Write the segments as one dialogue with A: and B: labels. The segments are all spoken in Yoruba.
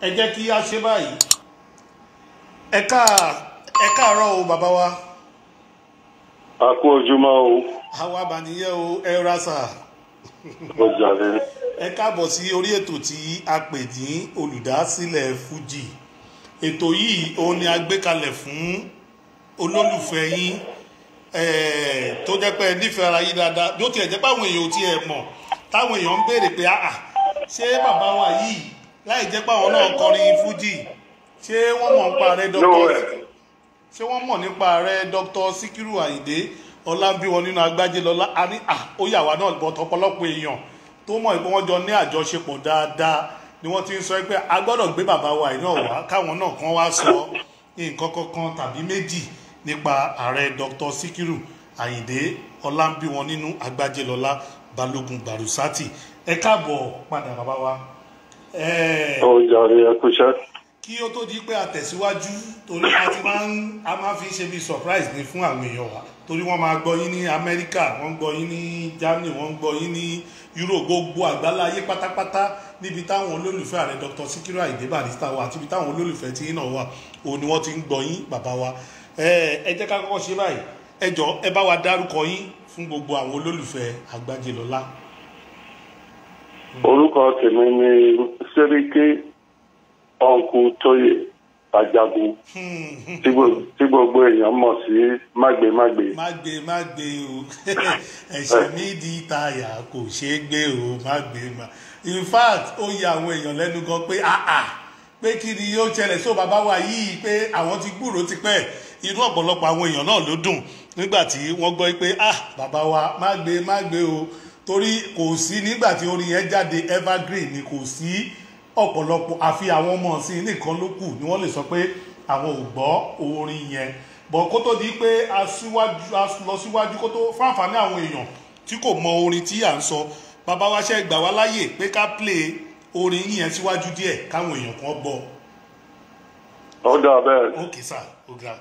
A: ẹ jẹ́ kí a ṣe báyìí ẹ káàárọ̀ o bàbá wa.
B: a kú ojúmọ́ o.
A: àwa bàníyẹ o ẹ rásà.
B: ó jàre.
A: ẹ káàbọ̀ sí orí ètò tí a pè ní olùdásílẹ̀ Fuji. ètò yìí òun ni a gbé kalẹ̀ fún olólùfẹ́ yín tó jẹ́ pé nífẹ̀ẹ́ ara yín dáadáa bí ó tiẹ̀ jẹ́ pé àwọn èèyàn ò tiẹ̀ mọ̀ táwọn èèyàn ń béèrè pé ṣé bàbá wa yìí láì jẹ́ pé àwọn náà kọrin Fuji ṣé wọ́n mọ̀ nípa rẹ̀ ṣé wọ́n mọ̀ nípa rẹ̀ Dr. Sikiru Ayinde Ọlámbíwọ̀n nínú Agbájélọlá a ní ó yà wá náà bọ́ ọ̀pọ̀lọpọ̀ èèyàn tó mọ̀ pé wọ́n jọ ní àjọṣepọ̀ dáadáa ni wọ́n ti ń sọ pé a gbọ́dọ̀ gbé bàbá wa yìí náà wá káwọn náà kan wá sọ nǹkan kankan tàbí méjì nípa ààrẹ Dr. Sikiru Ayinde Ọlámbíwọ̀n nínú Agbájélọlá Balógun Barusati. Ẹ káàbọ̀ padà bàbá wa.
B: ó jàre ẹ kúṣẹ́.
A: Kí ó tó di pé a tẹ̀síwájú torí a máa fi ṣe bí surprise ní fún àwọn èèyàn wa torí wọ́n máa gbọ́ yín ní Amẹ́ríkà wọ́n gbọ́ yín ní Germany wọ́n gbọ́ yín ní Europe gbogbo àgbáláyé pátápátá níbi táwọn olólùfẹ́ ààrẹ Dr. Sikiru Ayinde Barrister wa àti ibi táwọn olólùfẹ́ tí yín náà wà òun ni wọ́n ti ń gbọ́ yín bàbá wa. Ẹ jẹ́ ká kọ́kọ́ ṣe báyìí ẹ jọ̀ọ́ ẹ bá wa dárúkọ yín fún gbogbo àwọn olólùfẹ́ Agbájélọlá.
B: orúkọ tèmi ni Sẹ́ríkì Ọ̀nkú Tóyè Ajagun tí gbogbo èèyàn mọ̀ sí mágbémágbé.
A: mágbémágbé o ẹ̀ṣẹ̀ mi di tayà kò ṣeé gbé o mágbémá. In fact ó yà àwọn èèyàn lẹ́nu gan pé pé kí ni yóò ṣẹlẹ̀ só bàbá wa yìí pé àwọn ti gbúròó ti pẹ́ inú ọ̀pọ̀lọpọ̀ àwọn èèyàn náà ló dùn nígbà tí wọ́n gbọ́ pé bàbá wa mágbémágbé o torí kò sí nígbà tí orin yẹn jáde evergreen ni kò sí ọ̀pọ̀lọpọ̀ àfi àwọn ọmọ sí nìkan ló kù ni wọ́n lè sọ pé àwọn ò gbọ́ orin yẹn bọ̀ kó tó di pé a lọ síwájú kó tó fáǹfààní àwọn èèyàn tí kò mọ orin tí à ń sọ bàbá wa ṣe gbà wá láyè pé ká play orin yẹn síwájú díẹ̀ káwọn èèyàn kan gbọ́.
B: ó dà bẹ́ẹ̀.
A: ok sir ó ga.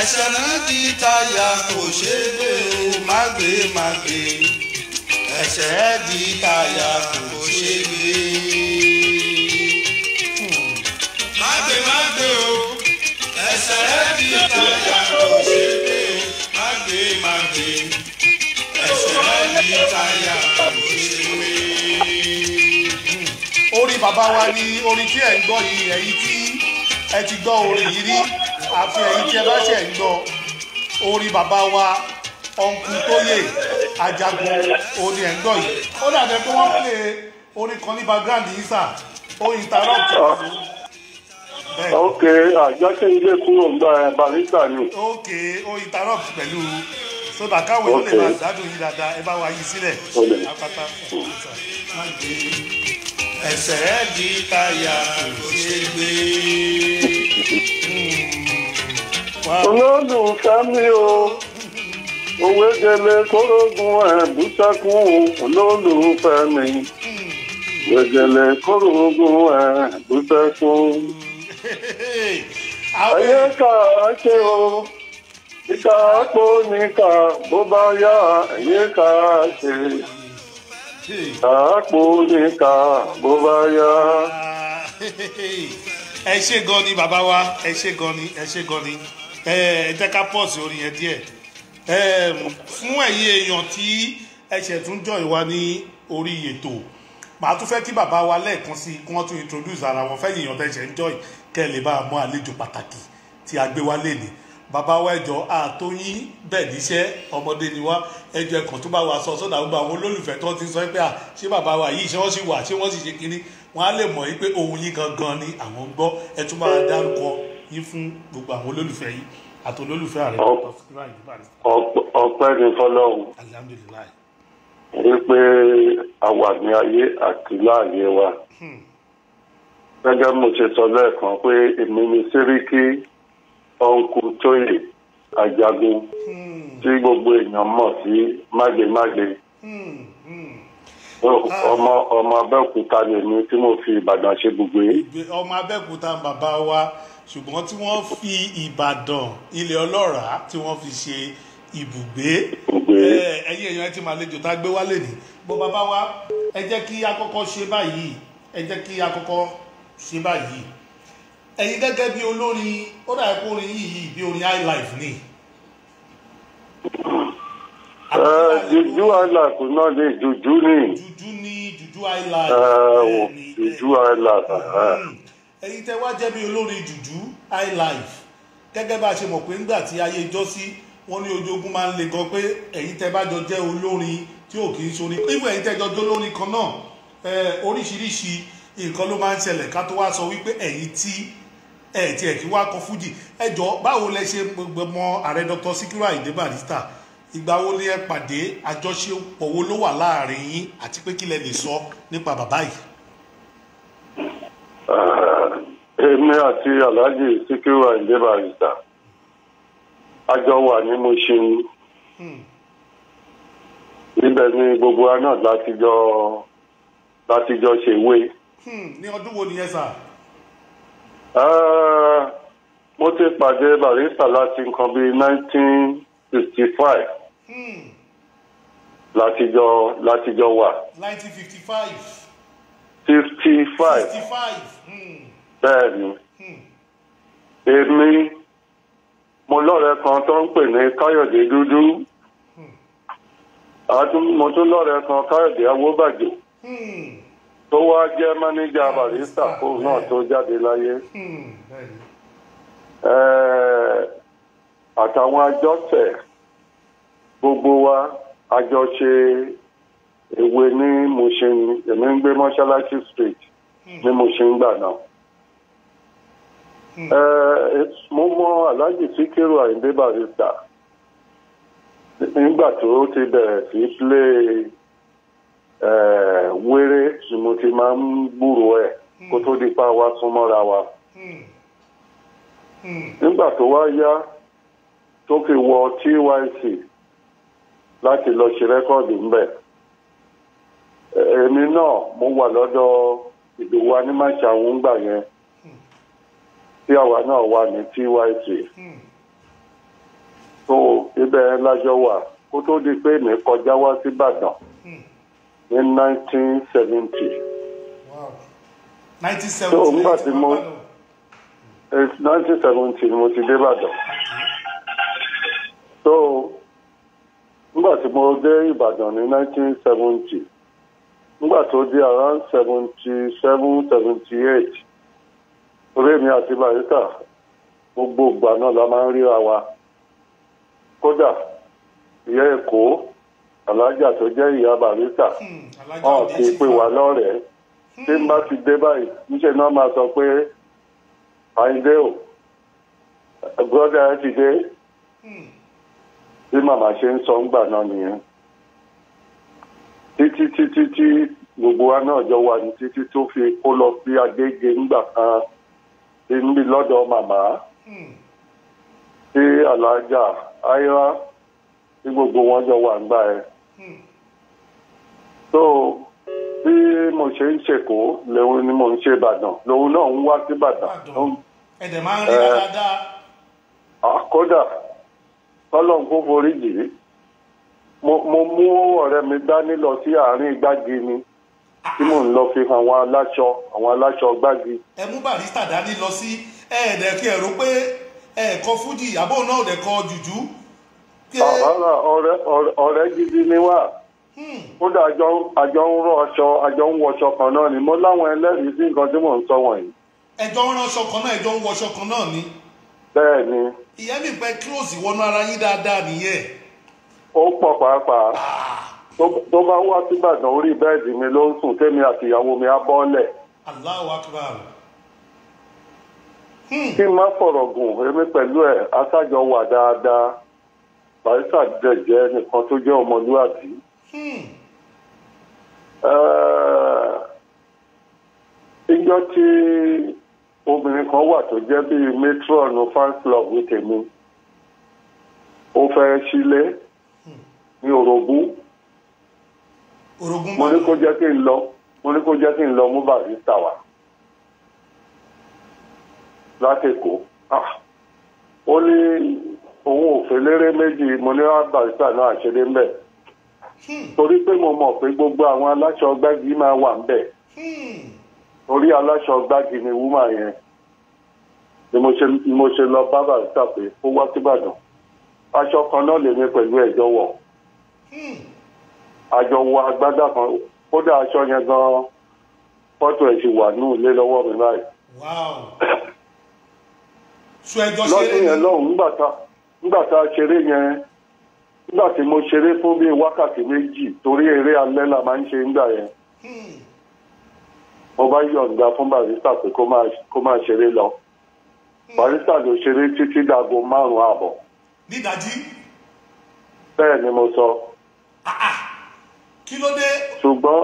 C: ẹsẹ̀ náà di táyà kò ṣe é gbé o mágbémágbé ẹsẹ̀ di táyà kò ṣe é gbé. mágbémágbé o ẹsẹ̀ di táyà kò ṣe é gbé mágbémágbé ẹsẹ̀ di táyà kò ṣe é gbé.
A: orin bàbá wa ni orin tí ẹ̀ ń gbọ́ yìí ẹ̀yin tí ẹ ti gbọ́ orin yìí rí àfi ẹ̀yin tí ẹ bá ṣe ń gbọ́ orin bàbá wa Ọ̀nkú Tóyè Ajagun orin ẹ̀ ń gbọ́ yìí ó dàbẹ̀ pé wọ́n pè orin kan ní background yìí sà ó interrupt.
B: ok àjọṣe ilé kúrò ń gba Barrister ni.
A: ok ó interrupt pẹ̀lú sódà káwọn èèyàn lè máa gbádùn yìí dáadáa ẹ bá wa yí sílẹ̀ apáta
C: ẹsẹ̀ di táyà kò ṣe é gbé.
B: olólùfẹ́ mi o òwe gèlè kórógun bú sẹ́kún olólùfẹ́ mi gègèlè kórógun bú sẹ́kún. ayé ká ṣe o ìka àpò níka bó bá yá ayé ká ṣe àpò níka bó bá yá.
A: ẹ ṣé gan ni bàbá wa ẹ ṣé gan ni ẹ ṣé gan ni ẹ jẹ́ ká pọ̀ sí orin yẹn díẹ̀ fún ẹ̀yin èèyàn tí ẹ̀ṣẹ̀ tún jọ ìwà ní orí ètò màá tún fẹ́ kí bàbá wa lẹ́ẹ̀kan sí kí wọ́n tún introduce ara wọn fẹ́yìn èèyàn tẹ̀ṣẹ̀ ń jọ kẹ́ lè bá a mọ àlejò pàtàkì tí a gbé wá lénìí bàbá wa ẹjọ́ àtóyín bẹ́ẹ̀ níṣẹ́ ọmọdé ni wá ẹjọ́ ẹ̀kan tó bá wa sọ sọ́dà gbogbo àwọn olólùfẹ́ tó ti sọ pé ṣé bàbá wa yìí ṣé wọ́n sì wà ṣé wọ́n sì ṣe kínní wọ́n á lè mọ̀ yí pé ohun yín gangan ni àwọn ń gbọ́ ẹ tún máa dárúkọ yín fún gbogbo àwọn olólùfẹ́ yìí àti olólùfẹ́ ààrẹ Dr. Sikiru Ayinde Barrister.
B: ọpẹ́ ni fọ́lọ́run.
A: alhamdulilayi.
B: wípé a wà ní ayé àti láàyè wa. gẹ́gẹ́ mo ṣe sọ lẹ́ẹ̀kan pé èmi ni Sẹ́ríkì Ọ̀nkú Tóyè Àjàgùn tí gbogbo èèyàn mọ̀ sí mágbémágbé. Ọmọ Abẹ́òkúta lèmi tí mo fi Ìbàdàn ṣe ibùgbé.
A: ọmọ Abẹ́òkúta bàbá wa ṣùgbọ́n tí wọ́n fi Ìbàdàn ilẹ̀ ọlọ́ràá tí wọ́n fi ṣe ibùgbé. ẹ̀yin èèyàn ẹ ti máa lejò tá a gbé wálé ní bó bàbá wa ẹ jẹ́ kí a kọ́kọ́ ṣe báyìí ẹ̀yin gẹ́gẹ́ bí olórin ó dà pé orin yìí bí orin high life ni.
B: Jùjú highlife náà ní jùjú ní.
A: Jùjú highlife.
B: Jùjú highlife.
A: Ẹ̀yin tẹ́ wá jẹ́ bí olórin jùjú highlife gẹ́gẹ́ bá a ṣe mọ̀ pé nígbà tí ayé ìjọ́sí wọ́n ní ojú ogun máa ń le gan pé ẹ̀yin tẹ́ bá jọ jẹ́ olórin tí ò kì í ṣorin ìwé ẹ̀yin tẹ́ jọ jẹ́ olórin kan náà oríṣiríṣi nǹkan ló máa ń ṣẹlẹ̀ ká tó wá sọ wípé ẹ̀yin tí ẹ̀ kí wá kọ fújì ẹ jọ báwo lẹ ṣe mọ ààrẹ Dr. Sikiru Ayinde Barrister ìgbà wo ni ẹ pàdé àjọṣepọ̀ wo ló wà láàrin yín àti pé kí lẹ lè sọ nípa bàbá yìí.
B: Èmi àti Alhaji Sikiru Ayinde Barrister a jọ wà ní Mushin. Ibẹ̀ ni gbogbo wa náà láti jọ ṣèwé.
A: Ní ọdún wo nìyẹn sà?
B: Mo ti pàdé Barrister láti nǹkan bíi 1955. láti jọ wà.
A: 1955.
B: 55. Bẹ́ẹ̀ ni. Èmi mo lọ́rẹ̀ẹ́ kan tó ń pè ní Káyọ̀dé Dúdú. Mo tún lọ́rẹ̀ẹ́ kan Káyọ̀dé Awóbàjò. Tó wá jẹ́ mánéjà Barrister kó náà tó jáde láyé. Àtàwọn àjọṣe gbogbo wa àjọ ṣe èwe ní Mushin, èmi ń gbé Mọ́ṣáláṣí Street ní Mushin gbà náà. Mo mọ Alhaji Sikiru Ayinde Barrister nígbà tó ti bẹ̀rẹ̀ sí play wéré ni mo ti máa ń gbúrò ẹ̀ kó tó di pa wá súnmọ́ra wa. Nígbà tó wá yá tó fi wọ TYC láti lọ ṣe rẹ́kọ̀dì ńbẹ̀. Èmi náà mo wà lọ́dọ̀ Ìdòwú Anímàṣàhùn ńgbà yẹn tí àwa náà wà ní TYC. So ibẹ̀ lájọ wà kó tó di pé mi kọjá wá sí Ìbàdàn ní 1970.
A: Wow. 1970.
B: So nígbà tí 1970 ni mo ti dé Ìbàdàn. So nígbà tí mo dé Ìbàdàn ní 1970 nígbà tó di around 77-78 orí mi àti Barrister gbogbo ìgbà náà la máa ń ríra wa. Kódà ìyá Èkó alájà tó jẹ́ ìyá Barrister wọn kì í pè wá lọ́rẹ̀ẹ́ tí n bá ti dé báyìí níṣẹ́ náà máa sọ pé Àyìndé o brọ́dà ẹ ti dé bí màmá ṣe ń sọ ń gbà náà nìyẹn. Títí gbogbo wa náà jọ wà ní títí tó fi kó lọ sí Agége ńgbà kan tí ń bí lọ́dọ̀ màmá tí alájà Àìrá tí gbogbo wọn jọ wà ńgbà ẹ. So bí mo ṣe ń ṣèkó lòun ni mo ń ṣe Ìbàdàn lòun náà ń wá sí Ìbàdàn.
A: Ẹ̀dẹ̀ máa ń rí dáadáa.
B: Kódà Ọlọ́run kó forí jì í. Mo mú ọ̀rẹ́ mi dání lọ sí àárín Gbági ni tí mò ń lọ fi hàn àwọn aláṣọ Gbági.
A: Ẹ mú Barrister dání lọ sí ẹ̀ẹ́dẹ̀ kí ẹ rò pé ẹ̀ẹ̀kọ́ fújì àbó náà ò dẹ̀ kọ jùjú.
B: Àbára ọ̀rẹ́ gidi ni wá. Kódà àjọ ń rọ aṣọ àjọ ń wọṣọ kan náà ni mo láwọn ẹlẹ́rìí sí nǹkan tí mò ń sọ wọ̀nyí.
A: Ẹjọ́ ń ránṣọ kan náà ẹjọ́ ń wọṣọ kan náà ni.
B: Bẹ́ẹ̀ ni.
A: Ìyẹn mi pẹ́ close wọnú ara yín dáadáa nìyẹn.
B: Ó pọ̀ pàápàá. Tó bá wá sí Ìbàdàn orí bẹ́ẹ̀dì mi ló ń sùn tèmi àti ìyàwó mi á bọ́lẹ̀.
A: Allahu Akbar.
B: Kí n má fọ̀rọ̀ gùn èmi pẹ̀lú ẹ̀ aṣájọ wà dáadáa. Barrister dẹ̀ jẹ́ nìkan tó jẹ́ ọmọlúwàbí. Ìjọ tí obìnrin kan wà tó jẹ́ bíi matron fans club ní tèmi ó fẹ́ sílé ní orogún
A: orogún
B: mo ní kó jẹ́ kí n lọ mú Barrister wá látẹ̀kọ́ ó ní òun ò fẹ́ léré méjì mo ní Barrister náà àṣẹlẹ̀ ń bẹ̀ torí pé mo mọ̀ pé gbogbo àwọn aláṣọ gbági máa wà ń bẹ̀ orí aláṣọ gbági ni wúmà yẹn ni mo ṣe lọ bá Barrister pé ó wá síbàdàn aṣọ kan náà lèmi pẹ̀lú ẹ̀jọ́ wọ̀ àjọ wọ agbádá kan kódà aṣọ yẹn gan fọ́tò ẹ̀ sì wà ní ilé lọ́wọ́ mi báyìí. lọ́dún yẹn lọ́hùn nígbà tá a ṣeré yẹn nígbà tí mo ṣeré fún bíi wákàtí méjì torí eré alẹ́ la máa ń ṣe nígbà yẹn mo bá yọ̀ǹda fún Barrister pé kó máa ṣeré lọ Barrister ló ṣeré títí dago 5:30.
A: nídàjí.
B: bẹ́ẹ̀ ni mo sọ.
A: kí ló dé.
B: ṣùgbọ́n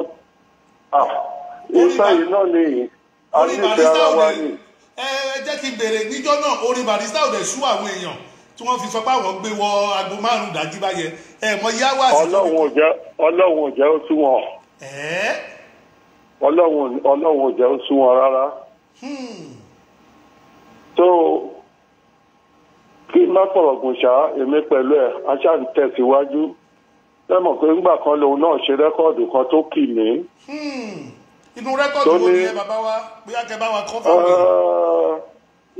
B: ìfẹ́ yìí náà ni a nífẹ̀ẹ́ ara wa ni.
A: ẹ jẹ́ kí n bèrè níjọ́ náà orin Barrister ò dẹ̀ sú àwọn èèyàn tí wọ́n fi sọ pé àwọn gbé wọ aago 5 dájí báyẹn mọ yá wá sí.
B: ọlọ́run ò jẹ́ ó sú wọn. ọlọ́run ò jẹ́ ó sú wọn rárá. tó kí n má fọ̀rọ̀ gùn ṣá èmi pẹ̀lú ẹ̀ aṣáà ń tẹ̀síwájú lẹ́mọ̀ pé ńgbà kan lòun náà ṣe rẹ́kọ̀dù kan tó kì mí.
A: inú rẹ́kọ̀dù wo ni ẹ bàbá wa bóyá kẹ bá wa kọ́ fáwọn.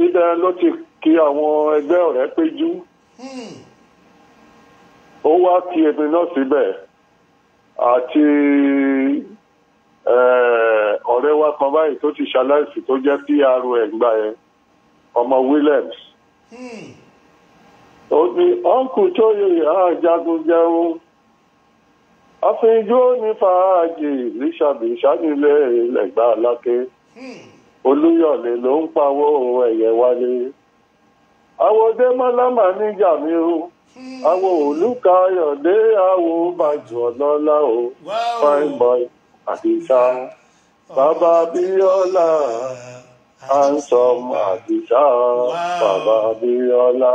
B: ibẹ̀ ló ti kí àwọn ẹgbẹ́ ọ̀rẹ́ péjú. ó wá kí èmi náà síbẹ̀ àti ọ̀rẹ́ wa kan báyìí tó ti ṣaláìsí tó jẹ́ PRO gbà yẹn ọmọ Williams. ó ní ọ̀nkù tó yẹ àjagun jẹun àfihàn ní fàájì lísàbí sánilé lẹ́gbà aláké Olúyọ̀lé ló ń pawó ẹ̀yẹ wálé àwòdé mọ́lámà níjà mi o àwò Olúkáyọ̀dé àwò bàjọ́ lọ́lá o fine boy Àdìsá bàbá Bíọ́lá handsome Àdìsá bàbá Bíọ́lá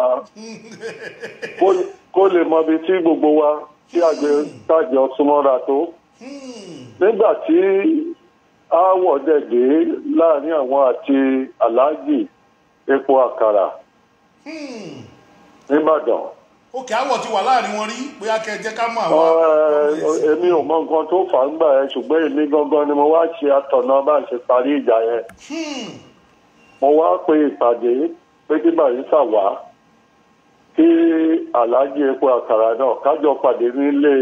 B: kó lè mọ ibi tí gbogbo wa tí àjọ súnmọ́ra tó nígbà tí aáwọ̀ dẹ̀dẹ̀ láàrin àwọn àti aláàjì epo àkàrà nìbàdàn.
A: òkè àwọ̀ ti wà láàrin wọn rí bóyá kẹ́ jẹ́ ká mọ̀ àwọn.
B: èmi ò mọ nǹkan tó fà ń gbà yẹn ṣùgbọ́n èmi gangan ni mo wá ṣe àtọ̀nà bá ṣe parí ìjà yẹn. mo wá pe ìpàdé pé kí Barrister wá kí aláàjì epo àkàrà náà kájọ pàdé nílé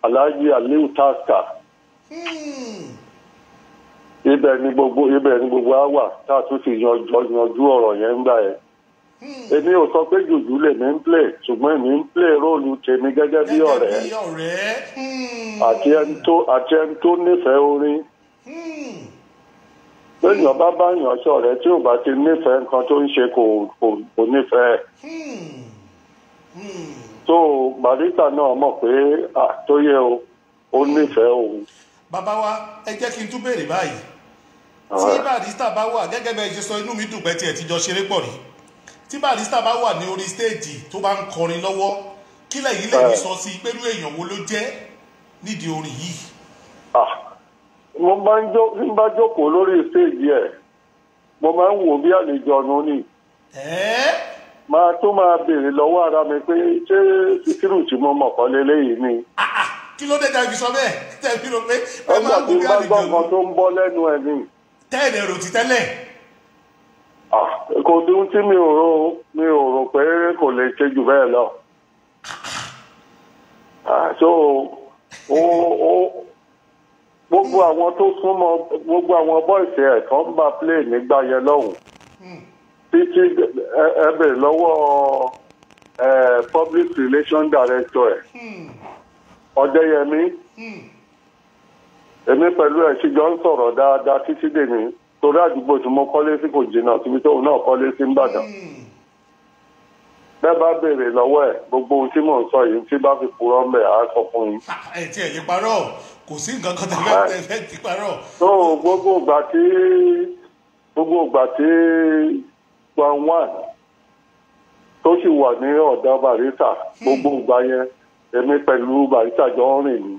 B: aláàjì Aliu Taska. ibẹ̀ ni gbogbo á wà tá a tún ti yanjú ọ̀rọ̀ yẹn ń gbà yẹn. èmi ò sọ pé jùjú lèmi ń play ṣùgbọ́n èmi ń play róòlù tèmi gẹ́gẹ́ bí ọ̀rẹ́ àti ẹni tó nífẹ̀ẹ́ orin. lẹ́yìn bá yàn ṣọ̀rẹ́ tí ò bá ti nífẹ̀ẹ́ nǹkan tó ń ṣe kò nífẹ̀ẹ́. tó Barrister náà mọ̀ pé tó yẹ ó nífẹ̀ẹ́ òun.
A: bàbá wa ẹ jẹ́ kí n tún béèrè báyìí tí Barrister bá wà gẹ́gẹ́ bẹ́ẹ̀ ṣe sọ inú mi dùn pé tiẹ̀ ti jọ ṣeré pọ̀ rí tí Barrister bá wà ní orí stéèjì tó bá ń kọrin lọ́wọ́ kí lẹ́yìn lè ní sọ sí pẹ̀lú èèyàn wo ló jẹ́ nídìí orin yìí.
B: mo máa ń bá jókòó lórí stéèjì ẹ̀ mo máa ń wò bí àlejò ọ̀nà ni máa tó máa béèrè lọ́wọ́ ara mi pé ṣé Síkírù tí mo mọ̀ kọ́ lélẹ́yìí ni.
A: kí ló dé tàbí sọ bẹ́ẹ̀ tẹ̀bí rò pé
B: ẹ máa ń wò bí àlejò ọ̀nà tó ń bọ́ lẹ́nu ẹ̀ ni.
A: tẹ́ẹ̀dẹ̀ rò ti tẹ́lẹ̀.
B: kò dún tí mi ò rò pé kò lè ṣe jù bẹ́ẹ̀ lọ. so gbogbo àwọn tó súnmọ́ gbogbo àwọn bọ́ìsì ẹ̀ tó ń bá play nígbà yẹn lọ́hùn títí ẹ bèrè lọ́wọ́ public relations director ẹ̀ Ọdẹ́yẹmí èmi pẹ̀lú ẹ̀ ṣíjọ ń sọ̀rọ̀ dáadáa títí dèmi torí àdúgbò tí mo kọ́lé sí kò jìnnà síbi tóun náà kọ́lé sí Ìbàdàn. bẹ́ẹ̀ bá béèrè lọ́wọ́ ẹ̀ gbogbo ohun tí mò ń sọ yìí tí bá fi purọ́ ń bẹ̀ á sọ fún yín.
A: ẹ tí ẹ lè parọ́ kò sí nǹkan kan tẹ fẹ́ ti parọ́.
B: tó gbogbo ìgbà tí 1-1 tó sì wà ní ọ̀dọ̀ Barrister gbogbo ìgbà yẹn èmi pẹ̀lú Barrister jọ ń rìn ni.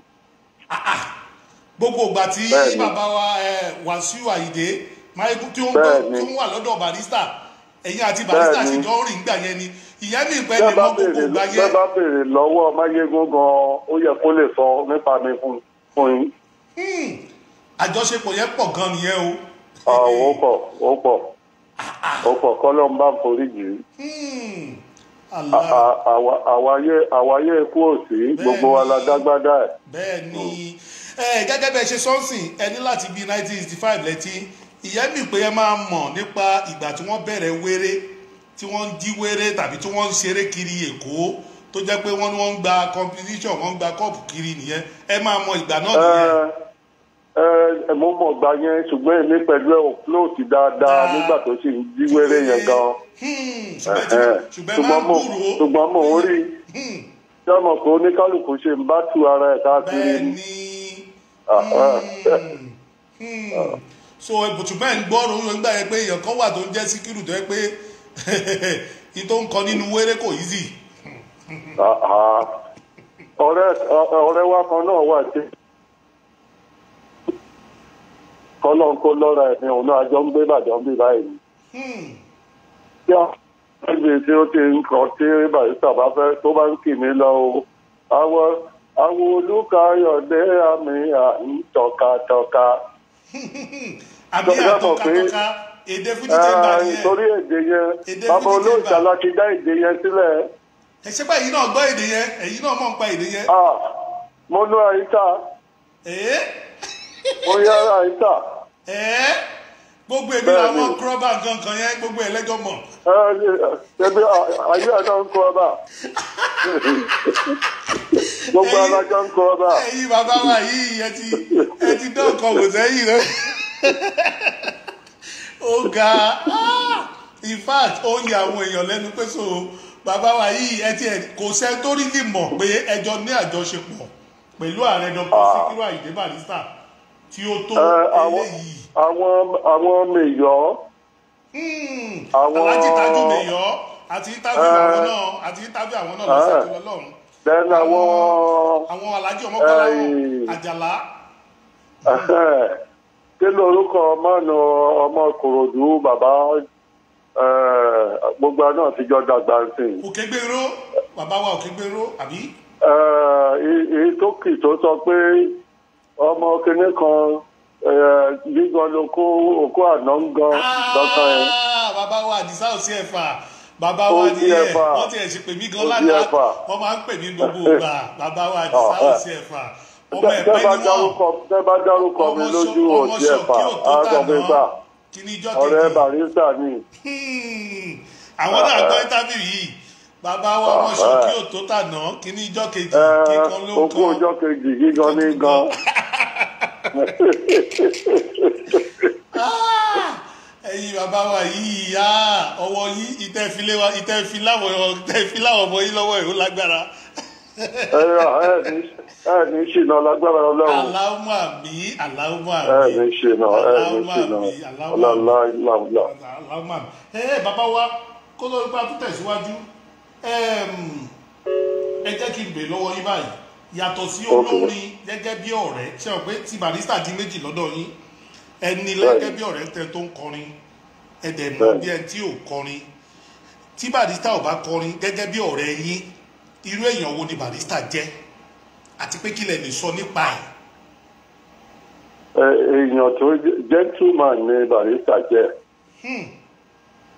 A: gbogbo ìgbà tí
B: Bẹ́ẹ̀ni.
A: bàbá wa Wàsíù Àyìndé Máyégún tí ó ń
B: Bẹ́ẹ̀ni.
A: wà lọ́dọ̀ Barrister ẹ̀yin àti Barrister
B: Bẹ́ẹ̀ni.
A: sì jọ ń rìn gbà yẹn ni ìyẹn mi pẹ́ lè mọ gbogbo ìgbà
B: bẹ́ẹ̀
A: yẹn.
B: bá béèrè lọ́wọ́ Máyégún gan-an ó yẹ kó lè sọ nípa mi fún yín.
A: àjọṣepọ̀ yẹn pọ̀ gan nìyẹn o.
B: ó pọ̀ kọ́lọ́ ń bá forí jì í. àwáyé ikú òsì gbogbo wa la dágbádá ẹ̀.
A: bẹ́ẹ̀ ni gẹ́gẹ́ bẹ́ẹ̀ ṣe sọ́nsìn ẹ ní láti bí 1965 lẹ́tí ìyẹn mi pé ẹ máa mọ̀ nípa ìgbà tí wọ́n bẹ̀rẹ̀ wéré tí wọ́n ń jí wéré tàbí tí wọ́n ń ṣeré kiri Èkó tó jẹ́ pé wọ́n ń gba competition wọ́n ń gba kọ́ọ̀pù kiri nìyẹn ẹ máa mọ ìgbà náà nìyẹn.
B: mo mọ̀ gbà yẹn ṣùgbọ́n èmi pẹ̀lú ẹ̀ ò float dáadáa nígbà tó ṣì ń jí wéré yẹn gan. ṣùgbọ́n mo ń rí tí ọmọ kò oníkálukú ṣe ń bá tu ara ẹ̀ káàkiri.
A: so ṣùgbọ́n ẹ̀ ń gbọ́ ọ̀rọ̀ nígbà yẹn pé èèyàn kan wà tó ń jẹ́ Síkírù tó yẹ pé ìtò ń kọ nínú wéré kò easy.
B: ọ̀rẹ́ wa kan náà wà tí kọ́lọ́n kó lọ́ra ẹ̀mí òun náà jọ ń gbé Ìbàdàn bí báyìí. tí tí ó ti ń kọ́ tí Barrister bá fẹ́ tó bá ń kì mí lọ o àwọn Olúkáyọ̀dé àmì àyín tọkatọka.
A: àbí àtọkatọka èdè fújì tẹ́ ń bá yẹn.
B: torí èdè yẹn bàbá olóòṣà láti dá èdè yẹn sílẹ̀.
A: ẹ ṣe pé èyí náà gbọ́ èdè yẹn èyí náà mọ̀ ń pa èdè yẹn.
B: mo lọ àyíká. mo yára àyíká.
A: gbogbo èmi làwọn kúrọ́bà gangan yẹn gbogbo ẹlẹ́jọ́ mọ̀.
B: ẹbí ayé àná ń kúrọ́bà. gbogbo alájọ ń kúrọ́bà.
A: ẹ̀yin bàbá wa yìí ẹ ti dán nǹkan wò sẹ́yìn rẹ. ó ga in fact ó ń yà àwọn èèyàn lẹ́nu pé so bàbá wa yìí kò sẹ́ tó rí lè mọ̀ pé ẹjọ́ ní àjọṣepọ̀ pẹ̀lú ààrẹ Dr. Síkírù Àyìndé Barrister tí ó tó eléyìí.
B: àwọn mèyọ́.
A: Aláàjì Tájú mèyọ́ àti tábí àwọn náà lọ́sẹ̀ tó lọ́lọ́run.
B: then
A: àwọn aláàjì Ọmọkọ́láwọ̀ Àjàlá.
B: kí lorúkọ ọmọ Ìkòròdú bàbá gbogbo náà ti jọ dàgbà sí i.
A: Òkègbèrò bàbá wa Òkègbèrò àbí.
B: èyí tó kì tó sọ pé ọmọ kinní kan gígan ló kó òkú àná ń gan lọ́kàn ẹ̀.
A: bàbá wa Àdìsá Òsì Ẹ̀fà bàbá wa nìyẹn wọ́n ti ẹ̀ ṣe pè mí gan lánàá wọ́n máa ń pè mí gbogbo ìgbà bàbá wa Àdìsá Òsì Ẹ̀fà ọmọ ẹ̀pẹ́ ni wọ́n.
B: tẹ́ bá dárúkọ mi lójú Òsì Ẹ̀fà àgọ́gbẹ́gbà ọ̀rẹ́ Barrister ni.
A: àwọn náà gbọ́ interview yìí bàbá wa ọmọ ṣọ́kí ò tó tàná kíní ijọ́ kejì kíkan ló ń kan.
B: òkú ọjọ́ kejì gígan ní gan.
A: ẹ̀yin bàbá wa yìí ọwọ́ yìí ìtẹ́filáwọ̀ ọmọ yìí lọ́wọ́ ẹ̀ ó lágbára.
B: ẹ ní ṣìnà lágbára Ọlọ́run.
A: Allahumma àmín Allahumma
B: àmín. ẹ ní ṣìnà
A: Allahumma àmín. bàbá wa kó lórí pa tó tẹ̀síwájú ẹ jẹ́ kí n bèèrè lọ́wọ́ yín báyìí yàtọ̀ sí olórin gẹ́gẹ́ bí ọ̀rẹ́ ṣe rò pé tí Barrister di méjì lọ́dọ̀ yín ẹni gẹ́gẹ́ bí ọ̀rẹ́ tẹ tó ń kọrin ẹ̀dẹ̀ mọ̀ bí ẹ tí ò kọrin tí Barrister ò bá kọrin gẹ́gẹ́ bí ọ̀rẹ́ yín irú èèyàn wo ni Barrister jẹ́ àti pé kí lẹ lè sọ nípa ẹ̀.
B: èèyàn tó gentleman ni Barrister jẹ́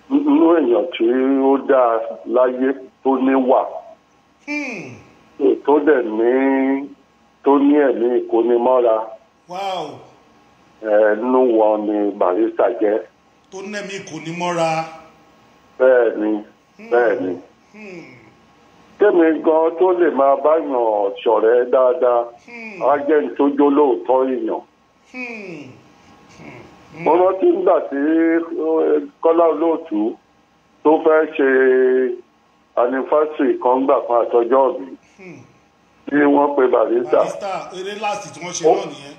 B: nínú èèyàn tí ó dáa láyé tó níwà tó dẹ̀ ní ẹ̀mí ìkónimọ́ra nínú wọn ni Barrister jẹ́.
A: tó nẹ́mí ìkónimọ́ra.
B: bẹ́ẹ̀ ni kémi gan tó lè máa báyàn ṣọ̀rẹ́ dáadáa á jẹ́ nítorí olóòótọ́ èèyàn. mo rántí nígbà tí Kọ́lá Olóòtú tó fẹ́ ṣe anniversary kan gbà kan àtọjọ́ ọ̀bí tí wọ́n pe Barrister.
A: eré láti tí wọ́n ṣe náà nìyẹn.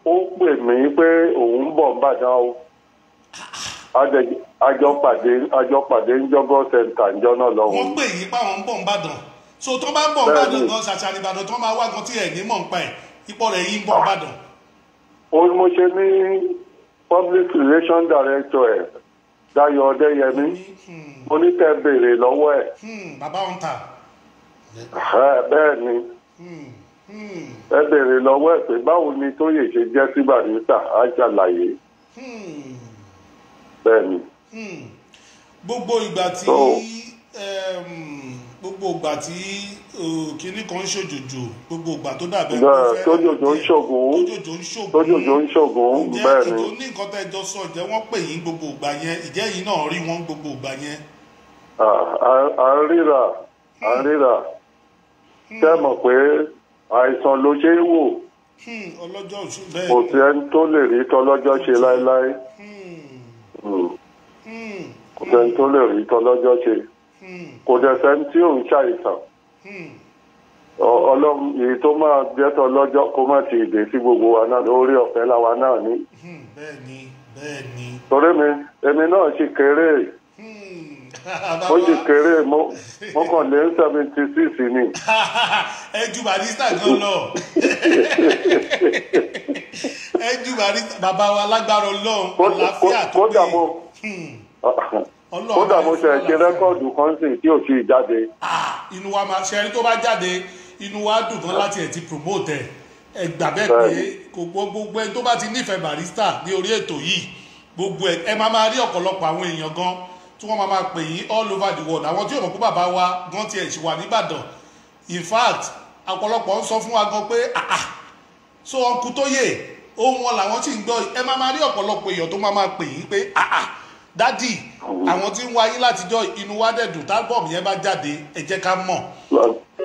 B: ó pè mí pé òun ń bọ̀ nìbàdàn o àjọpàdé ń jọ́gọ́ sẹ́ńtà ìjọ náà lọ́wọ́.
A: wọ́n pè yín páwọn ń bọ̀ ń bàdàn so tó bá ń bọ̀ ń bàdàn gan ṣàṣà ní ìbàdàn tó máa wá gan tí ẹ̀ ní mọ̀ ń pa ẹ̀ ipò rẹ̀ yín ń bọ̀ ń bàdàn.
B: mo ṣe ní public relations director ẹ̀ Dayọ̀ Ọdẹ́yẹmí mo ní kẹ́ béèrè lọ́wọ́ ẹ̀.
A: bàbá wọn ta.
B: bẹ́ẹ̀ ni ẹ béèrè lọ́wọ́ ẹ̀ pé báwo ni Tóyè ṣe jẹ́ sí Barrister á ṣàlàyé. bẹ́ẹ̀ ni.
A: gbogbo ìgbà tí kinní kan ń ṣòjòjò gbogbo ìgbà tó dàbẹ̀
B: tójòjò ń ṣògùn bẹ́ẹ̀ ni.
A: ǹjẹ́ ètò ní nǹkan tẹ́ jọ sọ jẹ́ wọ́n pè yín gbogbo ìgbà yẹn ìjẹ́ yìí náà rí wọn gbogbo ìgbà yẹn.
B: à ń ríra tẹ́ mọ̀ pé àìsàn ló ṣe é wò kò sí ẹni tó lè rí tọ́lọ́jọ́ ṣe láéláé kò sẹ́ni tó lè rí tọ́lọ́jọ́ ṣe kò dẹ̀ sẹ́ni tí ò ń ṣàìsàn ọlọ́run èyí tó máa jẹ́ tọ́lọ́jọ́ kó má ti dé sí gbogbo wa náà lórí ọ̀fẹ́ láwa náà ní.
A: bẹ́ẹ̀ni.
B: torí èmi náà ṣì kéré ó ṣì kéré mo kàn lé 76 ni.
A: ẹ ju Barrister gan lọ ẹ ju Barrister bàbá wa lágbára Ọlọ́run àlàáfíà tó dé.
B: kódà mo ṣe ṣe rẹ́kọ̀dù kan sì tí ò tí ì jáde.
A: inú wa máa ṣe ẹni tó bá jáde inú wa dùn gan láti ẹ̀ ti promote ẹ̀ gbà bẹ́ẹ̀ pé gbogbo ẹni tó bá ti nífẹ̀ẹ́ Barrister ní orí ètò yìí gbogbo ẹ máa rí ọ̀pọ̀lọpọ̀ àwọn èèyàn gan tí wọ́n máa pè yín all over the world àwọn tí yóò mọ̀ pé bàbá wa gan tiẹ̀ ṣì wà nìbàdàn in fact ọ̀pọ̀lọpọ̀ ń sọ fún wa gan pé so ọkùn Tóyè ohun wọn làwọn tí ń gbọ́ ẹ máa rí ọ̀pọ̀lọpọ̀ èèyàn tó máa pè yín pé dádì àwọn tí ń wáyé látijọ́ inú wa dẹ̀dùn tábọ̀mù yẹn bá jáde ẹ jẹ́ ká mọ̀